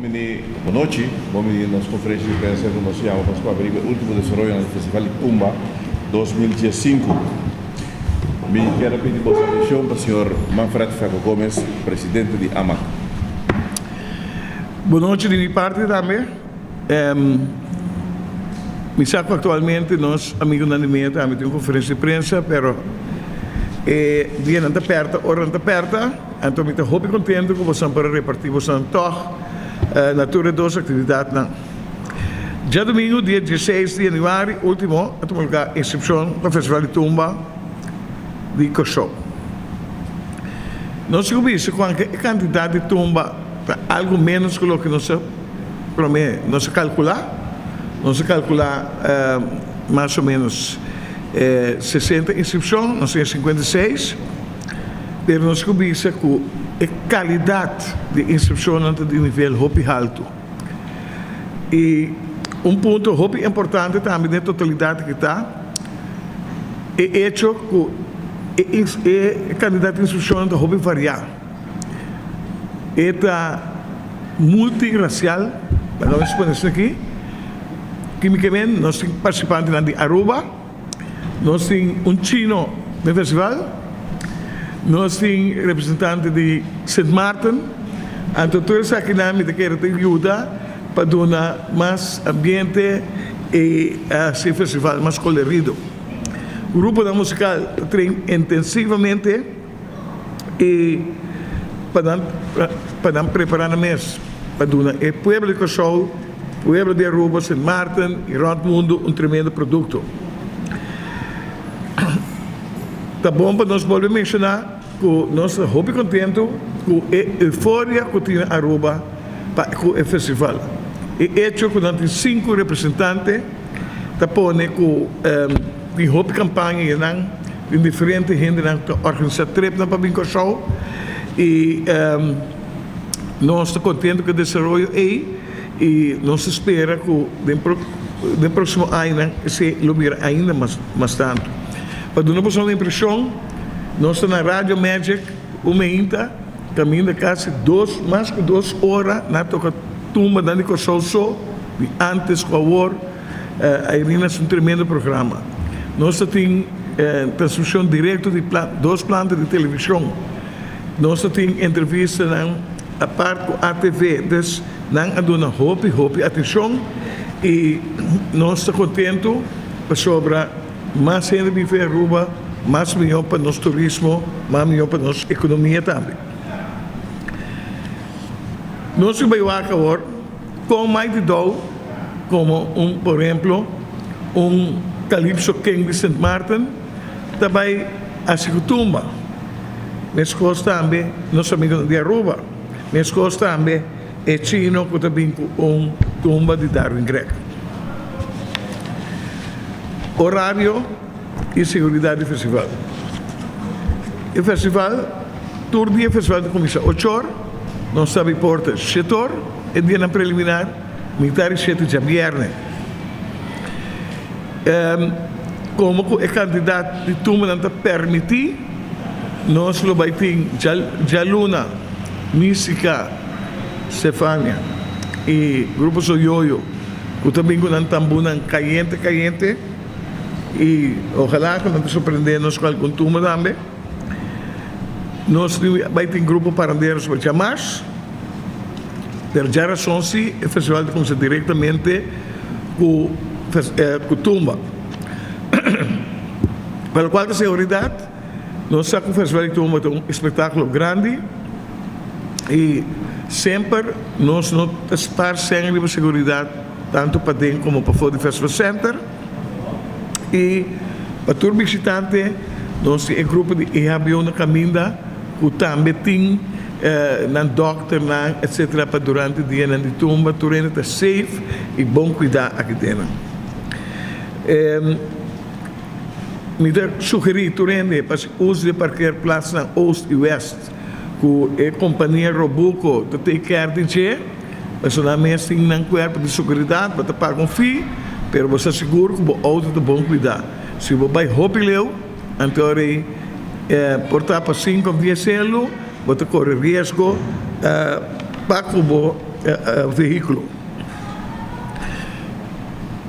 Boa noite, vamos nas conferências de imprensa que nós chamamos para abrir o último desarrollo do Festival de Tumba 2015. Me quero pedir vossa atenção para o senhor Manfred Franco Gomes, presidente de AMAC. Boa noite de minha parte também. Me saco atualmente nós amigos da Animeta, também tem uma conferência de imprensa, pero dia não está perto, hora não está perto, então me estou muito contente que vocês para repartir vocês toch natura duas atividades. Já domingo, dia 16 de januário, último, a tomar a inscrição para o Festival de Tumba de Cochó. Nós sabemos que a quantidade de tumba algo menos que o que nós calcular mais ou menos 60 inscrições, nós temos 56, mas nós sabemos que a qualidade de inscrição é de nível muito alto. E ponto muito importante também da totalidade que está é hecho que a quantidade de inscrição é muito variada. É multirracial, vamos expor isso aqui. Quimicamente, nós temos participantes de Aruba, nós temos chino no festival, nós temos representantes de St. Martin, então toda essa dinâmica que quer ajuda para dar mais ambiente e esse festival mais colorido. O grupo da musical treina intensivamente e para preparar a mesa, para dar o pueblo de Cochó, o pueblo de Aruba, St. Martin e Round Mundo tremendo produto. Tá bom para nós voltar a mencionar que nós estamos muito contentes com a euforia que tem Aruba para o festival. E hecho que nós temos 5 representantes, tá bom que tem uma campanha em diferentes gente que organiza trip para vir Cochó e nós estamos contentes com o desenvolvimento e nós esperamos que no próximo ano se lubir ainda mais tanto. Para dar uma impressão, nós estamos na Rádio Magic, uma inta, caminho de quase mais que 2 horas, na toca tumba da Cochó só, e antes com a War, a Irina é tremendo programa. Nós temos transmissão direta de 2 plantas de televisão. Nós temos entrevista a parte com a ATV, então, nós damos hope atenção e nós estamos contentes sobre mais gente viver em Aruba, mais melhor para nosso turismo, mais melhor para nossa economia também. Nós vamos agora com mais de 2, como por exemplo, Calypso King de St. Martin, também a Tumba. Mas costa também, nossos amigos de Aruba, mas costa também é chino que também com tumba de Darwin Greg. Horário e segurança do festival. O festival, todo dia o festival começa 8 horas, nós estamos porta 7 horas, e dia na preliminar, militar 7 de viernes. Como o candidato de tumba não permite, nós vamos ter Jaluna, Mística, Stefania e Grupo Soyoyo, que também com tambunan caliente, e ojalá que não surpreendamos com algum tumba também. Nós vamos ter grupo parandeiros para chamar, per já sonsi o festival começa diretamente com tumba. Para qual a segurança, nós sabemos que o festival de tumba é um espetáculo grande e sempre nós não estar sem a segurança, tanto para dentro como para fora do Festival Center. E para todo visitante, nós temos um grupo de avião na caminho, que também tem doctor, etc., para durante o dia de tumba, tudo está safe e bom cuidar aqui dentro. Me sugeri para o uso de parquear plaça na Oeste e West, que a companhia Robuco tem que ter de personalmente tem um corpo de segurança para pagar um fee, mas você seguro que o outro é bom cuidar. Se você vai roubar, então portar para 5 ou 10 anos, você corre risco para que veículo.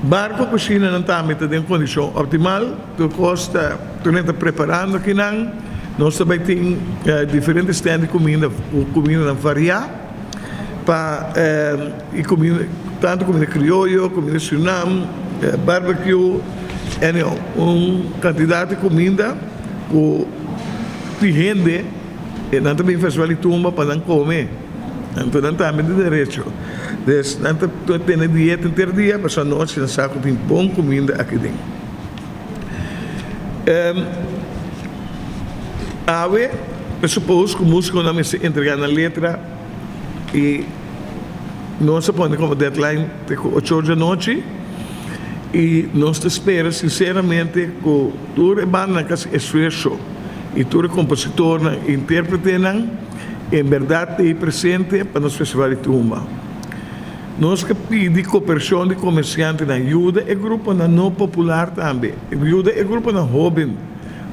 Barco cozinha não está em condição optimal, nós estamos preparando aqui, nós também temos diferentes stands de comida variada, tanto comida criollo, comida Suriname, barbecue, quantidade de comida que gente não também faz vale tumba para não comer, então não está de direito. Dus dan tem a dieta inteiro dia, mas a noite não sabe que tem bom comida aqui dentro. Eu suponho que o músico não me se entregar na letra e nós põe como deadline de 8 horas da noite e nós esperamos sinceramente que toda a banda que é esforço e todo compositor e intérprete em verdade é presente para nosso festival de tumba. Nós que pedimos cooperação de comerciantes na ajuda e grupo não popular também. Ajuda e grupo na jovem.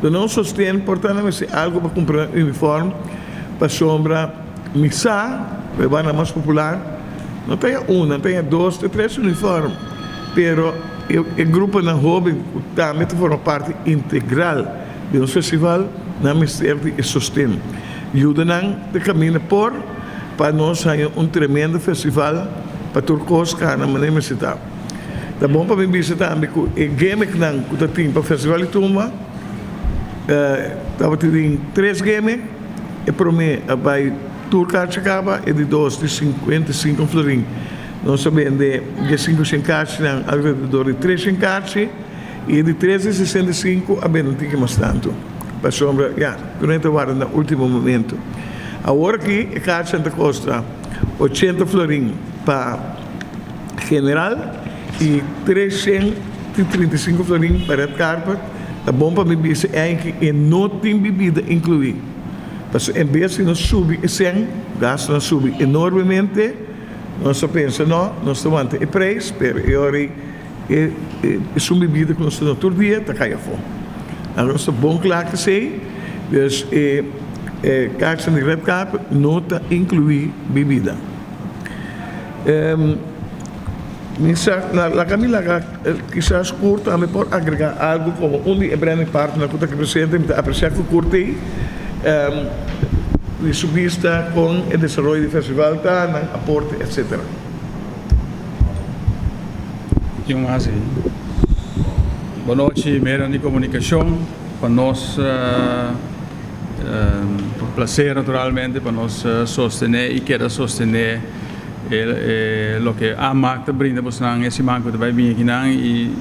Não sustém, portanto, se algo para comprar uniforme, para sombra, missa, que vai na mais popular, não tem não tem 2, 3 uniformes. Pero o grupo na jovem também forma parte integral do festival, na serve e sustém. Ajuda de caminho para nós ter tremendo festival para turcos que na maneira de visitar. Tá bom para me visitar também com o game que não tem para o festival de tumba. Estava tendo 3 games e para mim vai turcar acaba e de 2 de 55 florim. Nós sabemos de 5 encaixes ao redor de 3 encaixes e de 3 de 65 a bem não tem mais tanto. Para sombra, durante o ano no último momento. Agora aqui a caixa Santa Costa 80 florim para general e 335 florim para red carpet. A bom para me dizer é que não tem bebida incluída. Mas em vez de nós subir esse gasto nós subir enormemente, nós só pensamos, nós tomamos o preço, mas é uma bebida que nós temos todo dia, está caia fome. Agora, é bom claro que sei, dus caixa de red carpet não está incluída bebida. La Camila quizás curta me pode agregar algo como onde é grande parte na conta que presidente me apreciar que curte de sua vista com o desenvolvimento do festival tá na aporte etc. Boa noite, meio de comunicação para nós prazer naturalmente para nós sostener e querer sostener lo que a Magda brinda para nós esse banco que vai vir aqui e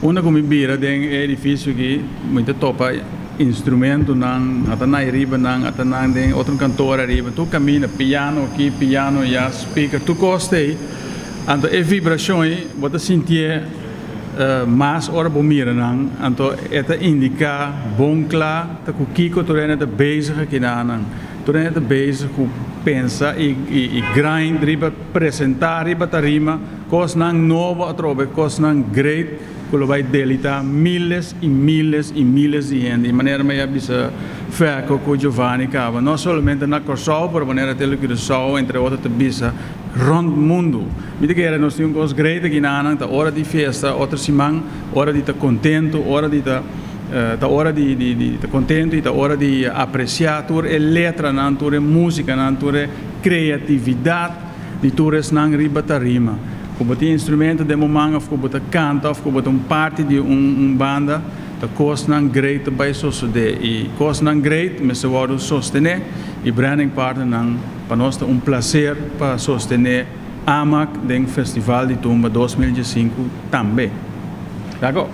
uma como bira tem edifício que muito topa instrumento não até na riba não até na tem outro cantor arriba tu caminha piano aqui piano e speaker tu costei então a vibração você sentir mais hora bom mira não então это indica bom claro tá com Kiko tu é bezig aqui não tu é bezig com pensa e grind riba apresentar riba tarima coisa não nova atrobe coisa não great que vai delitar miles e miles e miles de gente de maneira meio bisa feco com Giovanni Cava não somente na Corsol por maneira televisão entre outras bisa rond mundo me que era nós tínhamos coisas great aqui na tá hora de festa outra semana hora de estar contento hora de estar hora de estar contente e hora de apreciar toda a letra não toda a música não toda a criatividade de todas não riba tarima como tem instrumento de momento of como canta of como parte de banda da coisa não great by suceder e coisa não great mas se pode sostener e branding partner não para nós é prazer para sostener AMAC do Festival de Tumba 2015 também. D'accord?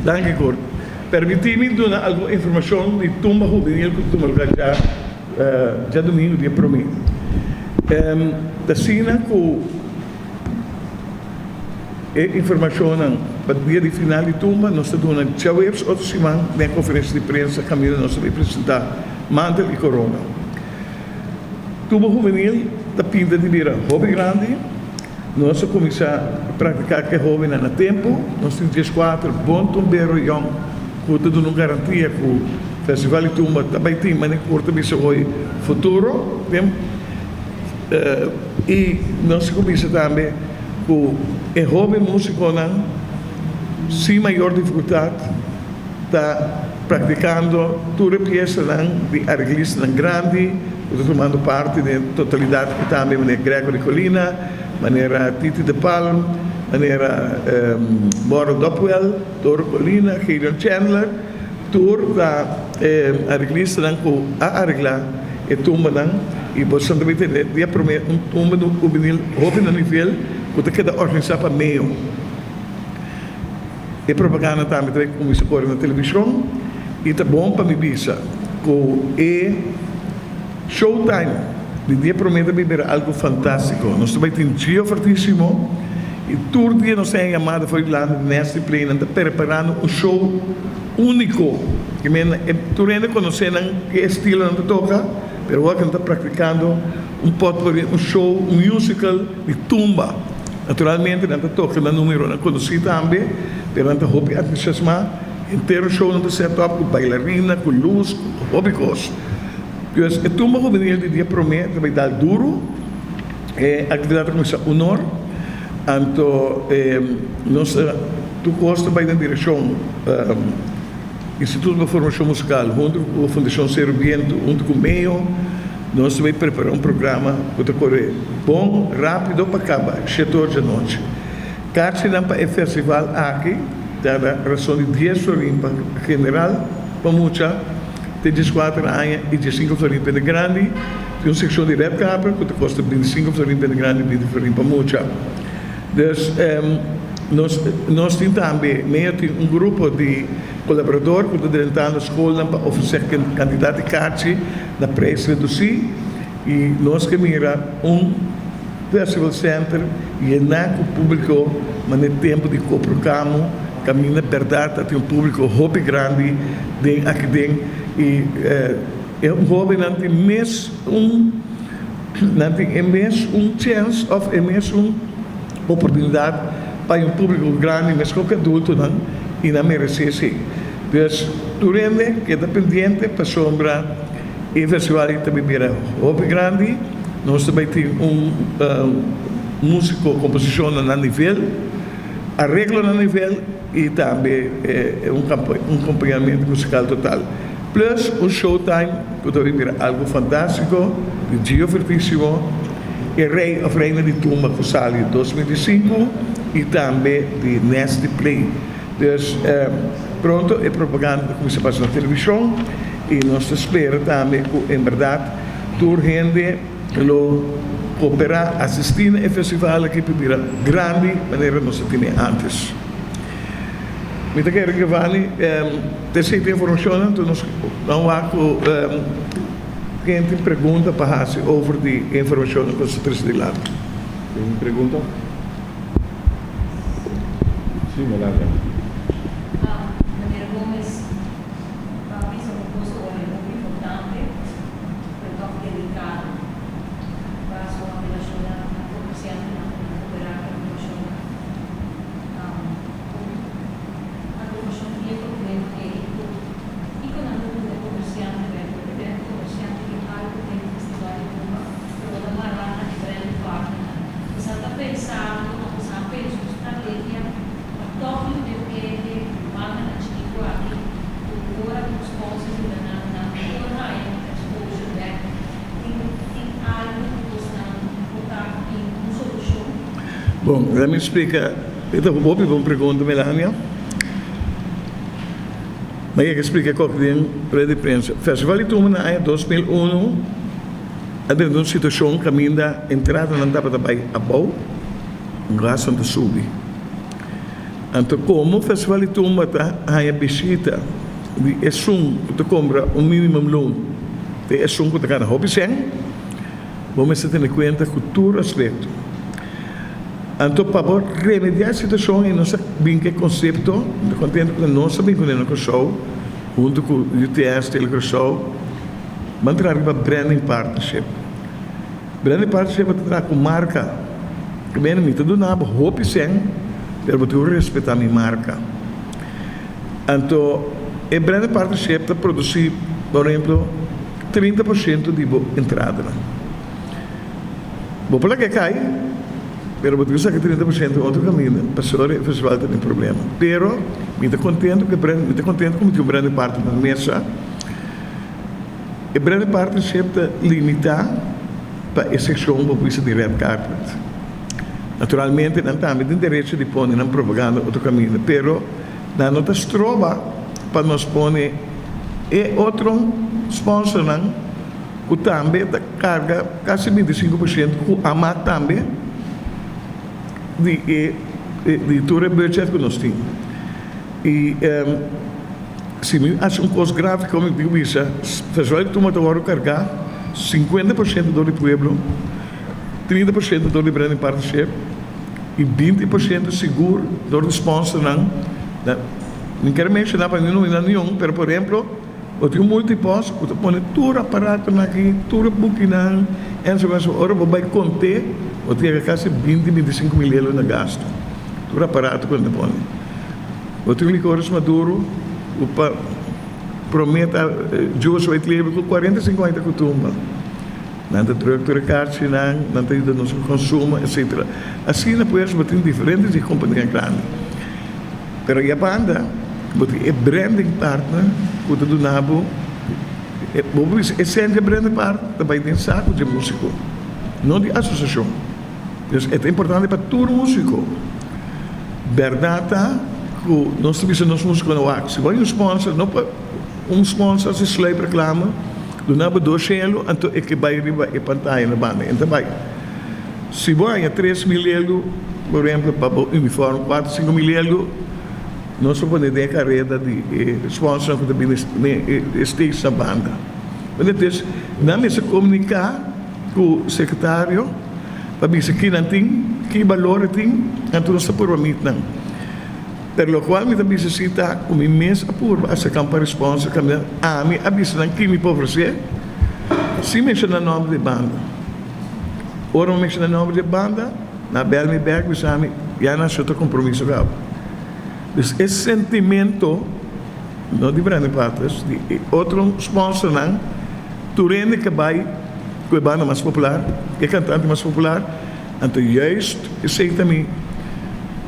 Danke, Kurt. Permiti-me dar alguma informação de Tumba Juvenil que tu me já domingo dia para mim. Da cena com informação para o dia de final de Tumba nós estamos na Chawebs outra semana na conferência de imprensa Camila nós vamos apresentar Mantel e Corona. Tumba Juvenil da pinta de vira hobby grande nós vamos começar a praticar que hobby na tempo nós temos 4 bom tumbeiro young que te dão garantia que o Festival de Tumba também tem mas curta bisa hoje futuro tem e nós começamos também com o jovem músico sem maior dificuldade está praticando toda a peça de arreglista grande, tomando parte da totalidade que também maneira Gregory Colina, maneira Titi de Palm, maneira Mauro Doppel, Toro Colina, Gideon Chandler, tour da arreglista com a arreglar e tumba e você também tem dia prometer tumba do juvenil jovem no nível que queda organizar para meio e propaganda também como isso corre na televisão e tá bom para me bisa com showtime de dia prometer beber algo fantástico nós também tem dia fortíssimo e todo dia nós temos chamada foi lá neste pleno está preparando um show único que tu ainda conhecendo que estilo não toca pero agora está praticando um show um musical de tumba naturalmente não toca no número não conheci também pero não hobby entusiasma inteiro show não set up com bailarina com luz com hobbycos dus a tumba juvenil de dia promete vai dar duro a atividade começa honor então nós tu gosta vai na direção Instituto de Formação Musical, junto com a Fundação Serviento, junto com o meio, nós vamos preparar um programa que correr bom, rápido para acabar, 7 horas da noite. Carte para o festival aqui, da razão de 10 florins para general, para muita, tem 14 anos e 15 florins para grande, tem uma secção de red carpet que custa 25 florins para grande e 20 florins para muita. Então, nós temos também um grupo de colaboradores que estão dentro da escola para oferecer quantidade de cartas da preço reduzido e nós queremos festival center e o público mas no tempo de coprocamo caminho na verdade tem um público hobby grande aqui dentro e é hobby não tem mais chance of mais oportunidade para um público grande mas qualquer adulto não e não merece sim. Dus durante que está pendente para sombra e festival também vira hobby grande nós também temos músico composição na nível arreglo na nível e também um acompanhamento musical total plus um showtime que também vira algo fantástico de dia fortíssimo e Rei of Reina de Tumba que sale 2005 e também de Nasty Play. Dus pronto, é propaganda que começa a passar na televisão e nós esperamos também que, em verdade, toda gente que cooperar, assistir ao festival aqui para grande maneira nós tínhamos antes. Me quero que vale, terceira informação, então nós não há quem tem pergunta para fazer sobre a informação que você traz de lado. Tem pergunta? Sim, Melania. Bom, ela me explica, então vou pedir uma pergunta, Melania. Mas eu explico qual que é para a prensa. Festival de Tumba na ano 2001, havia uma situação que ainda entrada não dava para abaixo, graças a subir. Então, como o Festival de Tumba está a visita de Essum, que compra mínimo loan, de Essum que está na hobby sem, vamos ter em conta cultura aspecto. Então, para remediar a situação, nós temos que conceito, contente que nós sabemos que nós show, junto com o UTS Telegram Show, vamos entrar para branding partnership. Branding partnership é entrar com marca. Que bem, me tudo na roupa sem, mas eu respeitar a minha marca. Então, o branding partnership está produzir, por exemplo, 30% de entrada. Vou falar que cai, pero vou dizer que 30% outro caminho, passou e o festival tem problema. Pero, me está contente como que o grande parte da mesa, a grande parte sempre limita para a secção para o de red carpet. Naturalmente, não tem interesse de pôr na propaganda outro caminho, pero não nos trova para nos pôr e outro sponsor que também carga quase 25% que a mais também de todo o budget que nós temos. E se me acha custo grave, como eu digo isso, festival que toma agora carregar 50% do pueblo, 30% do branding partnership e 20% seguro do sponsor. Não quero mencionar para nenhum, mas, por exemplo, eu tenho multipost, eu ponho todo aparato aqui, todo booking, e so on. Ora, vou contar, eu tenho quase 20-25 mil euros na gasto. Todo aparato quando eu ponho. Eu tenho licores maduro, eu prometo, juice vai ter com 40-50 que tumba. Não tem droga, não tem ajuda no consumo, etc. Assim, depois, eu tenho diferentes de companhias grandes. Mas a banda, é branding partner, que eu do nabo, é sempre branding partner, também tem saco de músico, não de associação. Então, é importante para todo músico. Verdade, que nós temos músicos no ar. Se vai sponsor, não um sponsor se sleep reclama, do nabo do selo, então é que vai arriba e pantalla na banda. Então vai. Se vai a 3 mil euros, por exemplo, para o uniforme, 4-5 mil euros, nós podemos ter a carreira de sponsor que também esteja na banda. Então, não se comunicar com o secretário, para ver se aqui não tem, que valor tem, então nós podemos não. Pelo qual, me também necessita uma imensa apurva, essa campanha sponsor, que a mim avisa que me pode oferecer, se menciona o nome de banda. Ora, não menciona o nome de banda, na bela me back, já não sou compromisso real. Esse sentimento, não de branding partners, de outro sponsor, tu rende que vai com a banda mais popular, que é cantante mais popular, então juist, eu sei também,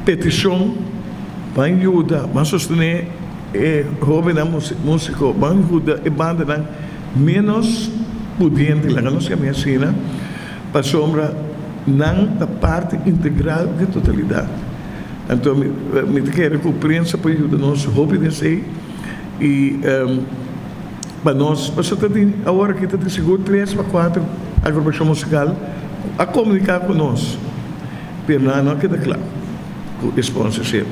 petição, vai ajuda, vai sostener jovem músico, vai ajuda a banda menos pudiente, lá não se chama assim, para sombra, não da parte integral da totalidade. Então, me quero que a prensa para ajudar nós jovens e para nós, a hora que está seguro 3 para 4 agrupação musical a comunicar conosco. Pero não queda claro o sponsorship.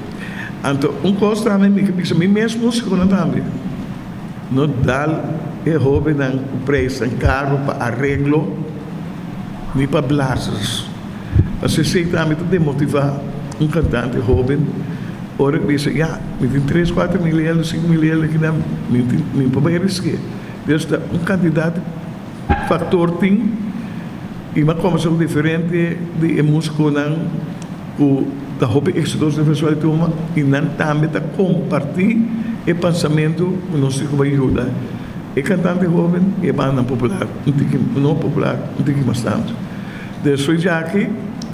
Então, coisa também que pensa, mesmo músico não também. Não dá jovem o preço, caro para arreglo, nem para blasters. Para se também demotivar cantante jovem, ora diz, me tem 3, 4 mil euros, 5 mil euros que não me pode riscar. Então, candidato fator tem e uma conversação diferente de músico não o da hobby exitoso do festival de Tuma e não também da compartilhar o pensamento que nós temos que ajudar. É cantante jovem e banda popular, não popular, não tem que mais tanto. Depois já aqui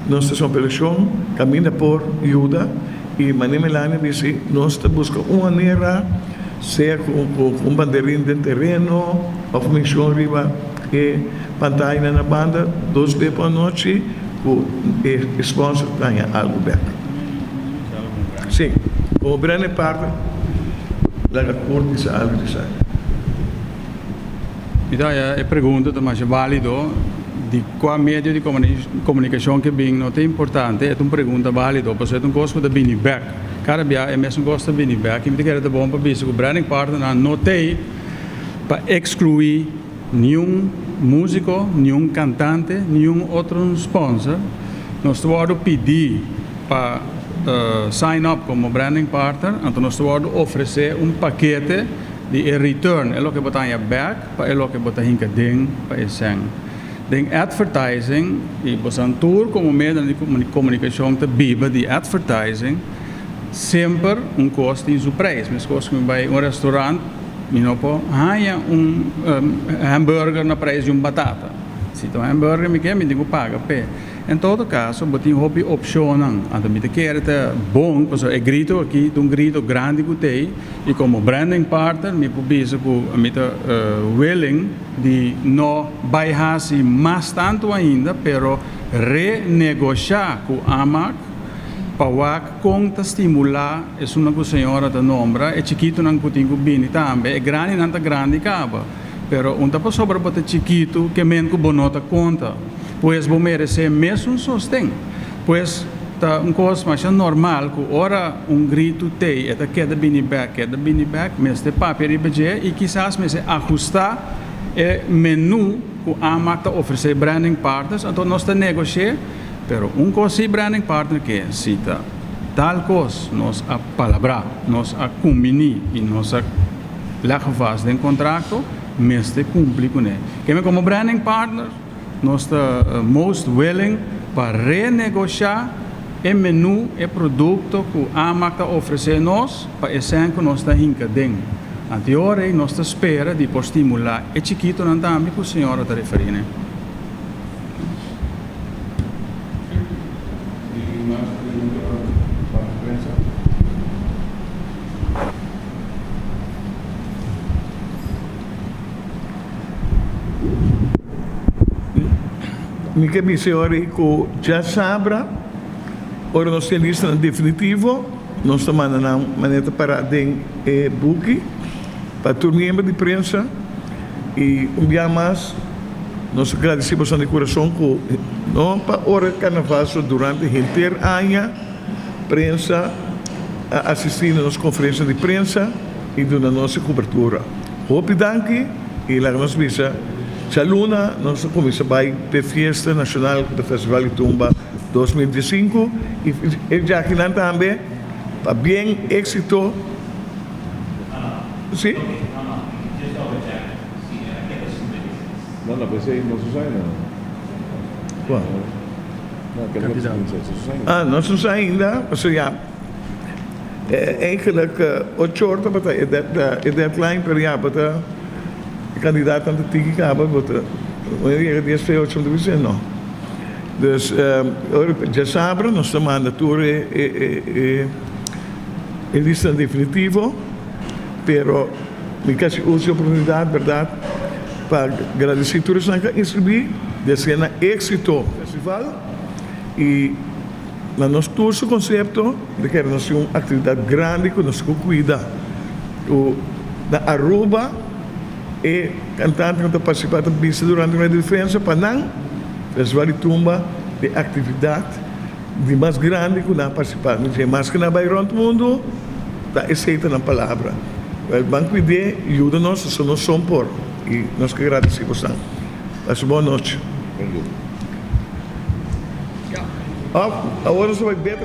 nós estamos pela chão, caminha por ajuda e Mané Melania disse, nós buscamos uma maneira, seja com bandeirinha de terreno, ou com missão riba, e pantalla na banda, 2 vezes por noite, o sponsor tenha algo bem. Sim, como grande parte da corte de algo de sair. Então, a pergunta, mas é válido, de qual meio de comunicação que bem não é importante, é uma pergunta válida, porque é um gosto de bem back. Cada dia é mesmo gosto de bem back, e me quero bom para ver se o branding partner não tem para excluir nenhum músico, nenhum cantante, nenhum outro sponsor. Nós estamos pedir para sign up como branding partner, então nós estamos oferecer paquete de return, é o que botar back, para o que botar em cadê, para esse den advertising, e você tour como meio de comunicação te biba de advertising, sempre custo em seu preço. Mas coisa que vai restaurante, hambúrguer na preço de batata. se tu hambúrguer me quer me digo paga pé. Em todo caso, botin hobby opcionam, então me quer ter bom, porque é grito aqui, um grito grande que tem, e como branding partner, me publico com me willing de não baixar mais tanto ainda, pero renegociar com a AMAC para conta estimular é uma que a senhora da nombra é chiquito não putin com bini também é grande não tá grande acaba pero um tá sobre bota chiquito que men com bonota conta pois vou merecer mesmo sostém pois tá coisa mais normal que ora grito tem é queda bini back mas de papel e budget e quizás me se ajustar é menu que a AMAC oferece branding partners então nós tá negociar pero coisa branding partner que cita tal coisa nós a palavra nós a combinir e nós a laga vast em contrato mas de cumprir com ele que como branding partner nós está most willing para renegociar o menu e produto que a AMAC oferece nós para esse que nós está hincadendo anterior nós está espera de por estimular e chiquito não também que a senhora está referindo. Mi que senhora que já sabe, ora nós temos lista definitivo, nós estamos na maneira para den book para todo membro de imprensa e dia mais nós agradecemos de coração que não para hora carnaval durante o inteiro ano prensa assistindo a nossa conferência de prensa e dando a nossa cobertura. Hope danke e lá nós visa Chaluna, nós começamos a Festa Nacional do Festival de Tumba 2015 e já aqui também para bem êxito. Sim? Não, pensei no Susaina. Qual? Não, aquele que Susaina. Nós não ainda, ou seja, eigenlijk 8 uur, maar de deadline per jaar, maar de kandidaat aan de tiki kamer, wanneer die is veel om te weten, no. Dus, já sabe, nós estamos a natura lista definitivo, pero me casi uso a oportunidade, verdade, para agradecer a todos que inscrevi, desejar éxito festival e na nosso todo conceito de que nós temos uma atividade grande que nós cuida da Aruba e cantante que está participando da pista durante a diferença para não festival de tumba de atividade de mais grande que nós participamos de mais que na bairro do mundo está aceita na palavra o banco de ajuda-nos se nós somos por e nós que agradecemos tanto boa noite. Thank you. Agora você vai ver